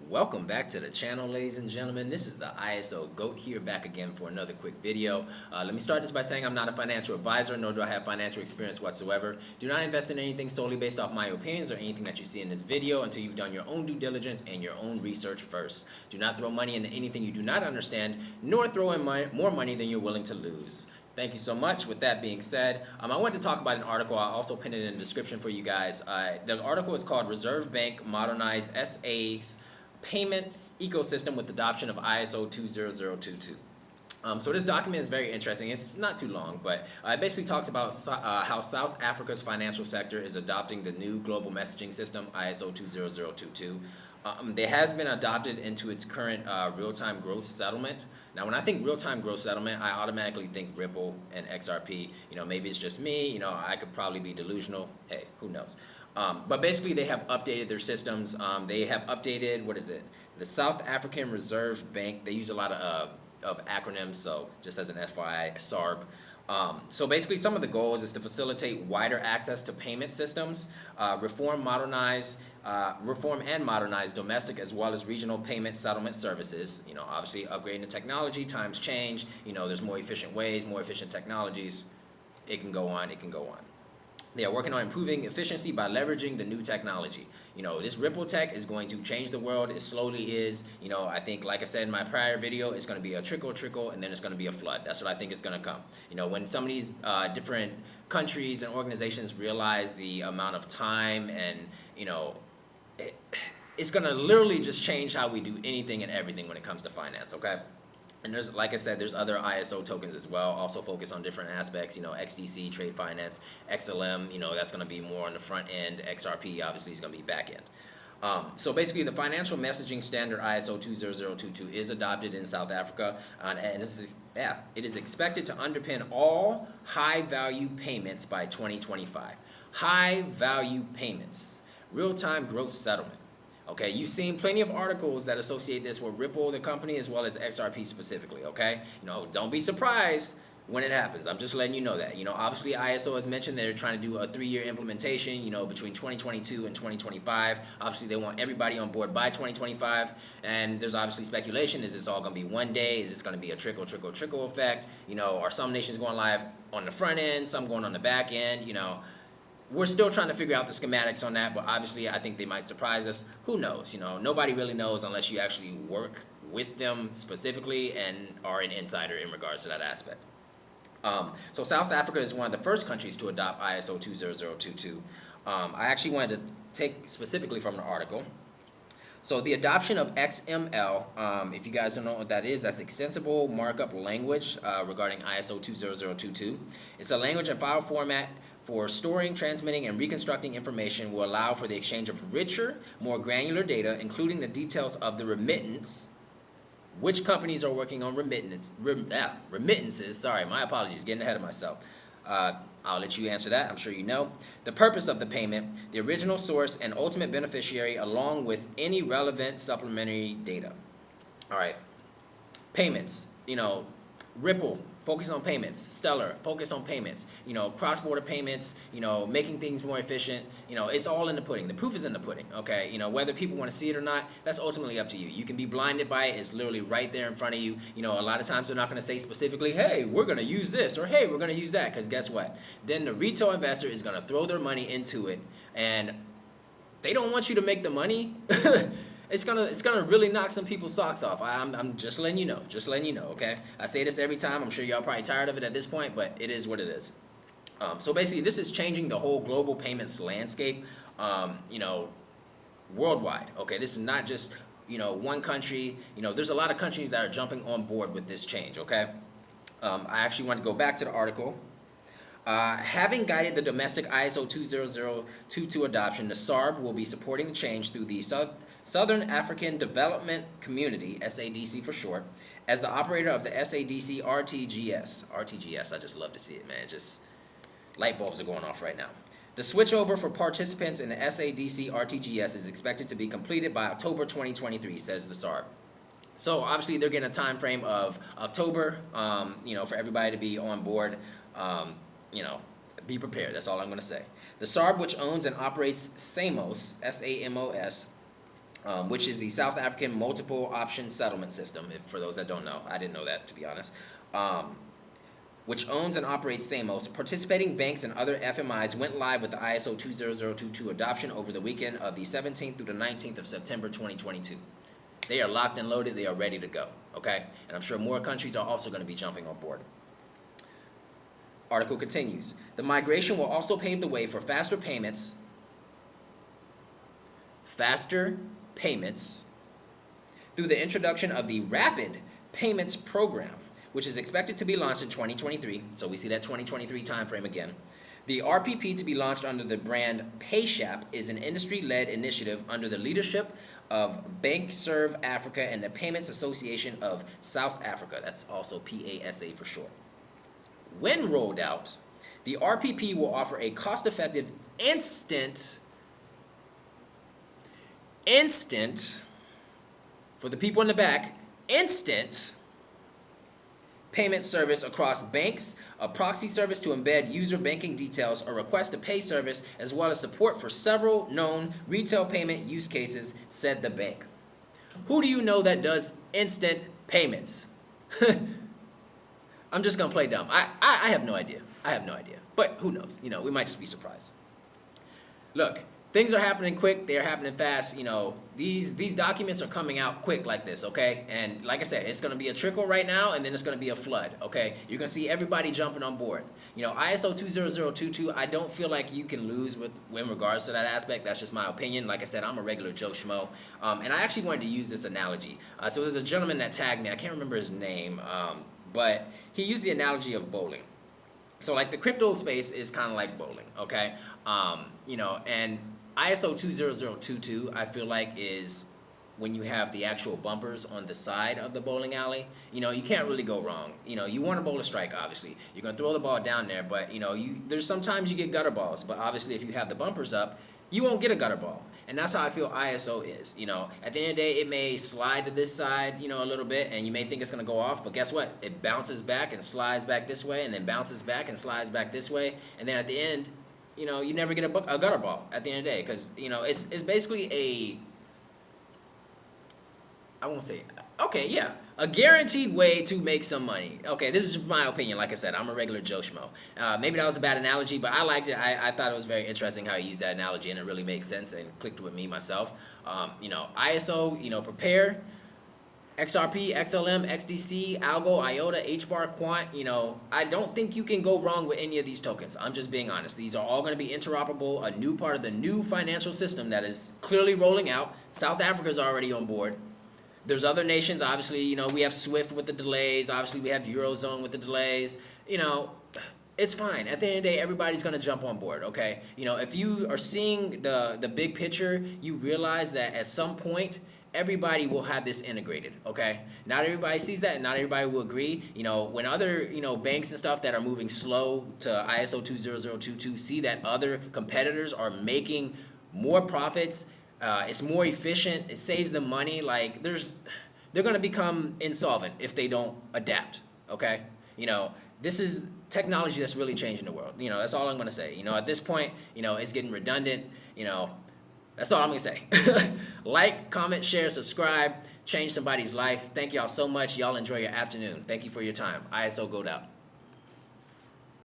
Welcome back to the channel, ladies and gentlemen. This is the ISO GOAT here, back again for another quick video. Let me start this by saying I'm not a financial advisor, nor do I have financial experience whatsoever. Do not invest in anything solely based off my opinions or anything that you see in this video until you've done your own due diligence and your own research first. Do not throw money into anything you do not understand, nor throw in more money than you're willing to lose. Thank you so much. With that being said, I want to talk about an article. I'll also pin it in the description for you guys. The article is called Reserve Bank Modernizes SA's Payment Ecosystem with Adoption of ISO 20022. So this document is very interesting. It's not too long, but it basically talks about how South Africa's financial sector is adopting the new global messaging system, ISO 20022. It has been adopted into its current real-time gross settlement. Now, when I think real-time gross settlement, I automatically think Ripple and XRP. Maybe it's just me. I could probably be delusional. Hey, who knows? But basically, they have updated their systems. They have updated, the South African Reserve Bank. They use a lot of acronyms, so just as an FYI, SARB. So basically, some of the goals is to facilitate wider access to payment systems, reform and modernize domestic as well as regional payment settlement services. Obviously upgrading the technology, times change. There's more efficient ways, more efficient technologies. It can go on. They are working on improving efficiency by leveraging the new technology. This Ripple tech is going to change the world. It slowly is. I think, like I said in my prior video, it's going to be a trickle, and then it's going to be a flood. That's what I think is going to come. When some of these different countries and organizations realize the amount of time and, it's going to literally just change how we do anything and everything when it comes to finance, okay? And there's, like I said, there's other ISO tokens as well, also focus on different aspects, XDC, trade finance, XLM, that's going to be more on the front end. XRP, obviously, is going to be back end. So basically, the financial messaging standard ISO 20022 is adopted in South Africa, and it is expected to underpin all high-value payments by 2025. High-value payments, real-time gross settlement. Okay, you've seen plenty of articles that associate this with Ripple, the company, as well as XRP specifically, okay? Don't be surprised when it happens. I'm just letting you know that. Obviously ISO has mentioned they're trying to do a 3-year implementation, between 2022 and 2025. Obviously, they want everybody on board by 2025, and there's obviously speculation. Is this all going to be one day? Is this going to be a trickle effect? Are some nations going live on the front end, some going on the back end? We're still trying to figure out the schematics on that, but obviously I think they might surprise us. Who knows? Nobody really knows unless you actually work with them specifically and are an insider in regards to that aspect. So South Africa is one of the first countries to adopt ISO 20022. I actually wanted to take specifically from the article. So the adoption of XML, if you guys don't know what that is, that's Extensible Markup Language regarding ISO 20022. It's a language and file format for storing, transmitting, and reconstructing information, will allow for the exchange of richer, more granular data, including the details of the remittance. Which companies are working on remittances? Sorry, my apologies, getting ahead of myself. I'll let you answer that. I'm sure you know. The purpose of the payment, the original source, and ultimate beneficiary, along with any relevant supplementary data. All right. Payments. Ripple, focus on payments. Stellar, focus on payments. Cross-border payments, making things more efficient. It's all in the pudding. The proof is in the pudding, okay? Whether people want to see it or not, that's ultimately up to you. You can be blinded by it. It's literally right there in front of you. A lot of times they're not going to say specifically, hey, we're going to use this, or hey, we're going to use that, because guess what? Then the retail investor is going to throw their money into it, and they don't want you to make the money. It's gonna really knock some people's socks off. I'm just letting you know. Okay. I say this every time. I'm sure y'all probably tired of it at this point, but it is what it is. So basically, this is changing the whole global payments landscape. Worldwide. Okay. This is not just one country. There's a lot of countries that are jumping on board with this change. Okay. I actually want to go back to the article. Having guided the domestic ISO 20022 adoption, the SARB will be supporting the change through the Southern African Development Community, SADC for short, as the operator of the SADC RTGS. RTGS, I just love to see it, man. Just light bulbs are going off right now. The switchover for participants in the SADC RTGS is expected to be completed by October 2023, says the SARB. So obviously they're getting a time frame of October, for everybody to be on board. Be prepared. That's all I'm going to say. The SARB, which owns and operates SAMOS, SAMOS, which is the South African multiple option settlement system. For those that don't know, I didn't know that, to be honest. Which owns and operates Samos. Participating banks and other FMIs went live with the ISO 20022 adoption over the weekend of the 17th through the 19th of September 2022. They are locked and loaded. They are ready to go, okay? And I'm sure more countries are also going to be jumping on board. Article continues. The migration will also pave the way for faster payments through the introduction of the Rapid Payments Program, which is expected to be launched in 2023. So we see that 2023 timeframe again. The RPP, to be launched under the brand PayShap, is an industry-led initiative under the leadership of BankServe Africa and the Payments Association of South Africa. That's also PASA for short. When rolled out, the RPP will offer a cost-effective, instant, for the people in the back, instant payment service across banks, a proxy service to embed user banking details, a request to pay service, as well as support for several known retail payment use cases, said the bank. Who do you know that does instant payments? I'm just going to play dumb. I have no idea. But who knows? We might just be surprised. Look, things are happening quick. They are happening fast. These documents are coming out quick like this, okay? And like I said, it's going to be a trickle right now, and then it's going to be a flood, okay? You're going to see everybody jumping on board. ISO 20022, I don't feel like you can lose in regards to that aspect. That's just my opinion. Like I said, I'm a regular Joe Schmo. And I actually wanted to use this analogy. So there's a gentleman that tagged me. I can't remember his name, but he used the analogy of bowling. So like the crypto space is kind of like bowling, okay? And ISO 20022, I feel like, is when you have the actual bumpers on the side of the bowling alley. You can't really go wrong. You want to bowl a strike, obviously. You're going to throw the ball down there, but, there's sometimes you get gutter balls. But obviously, if you have the bumpers up, you won't get a gutter ball. And that's how I feel ISO is. At the end of the day, it may slide to this side, a little bit, and you may think it's going to go off. But guess what? It bounces back and slides back this way, and then bounces back and slides back this way. And then at the end, you never get a gutter ball at the end of the day, because it's basically a guaranteed way to make some money. Okay, this is just my opinion. Like I said, I'm a regular Joe Schmo. Maybe that was a bad analogy, but I liked it. I thought it was very interesting how he used that analogy, and it really makes sense and clicked with me myself. ISO, prepare. XRP, XLM, XDC, Algo, IOTA, HBAR, Quant, I don't think you can go wrong with any of these tokens. I'm just being honest. These are all going to be interoperable, a new part of the new financial system that is clearly rolling out. South Africa's already on board. There's other nations, obviously, we have SWIFT with the delays. Obviously, we have Eurozone with the delays. It's fine. At the end of the day, everybody's going to jump on board, okay? If you are seeing the big picture, you realize that at some point, everybody will have this integrated, okay? Not everybody sees that, and not everybody will agree. When other, banks and stuff that are moving slow to ISO 20022 see that other competitors are making more profits, it's more efficient, it saves them money, like they're going to become insolvent if they don't adapt, okay? This is technology that's really changing the world. That's all I'm going to say. At this point, it's getting redundant, That's all I'm going to say. Like, comment, share, subscribe. Change somebody's life. Thank y'all so much. Y'all enjoy your afternoon. Thank you for your time. ISO Gold out.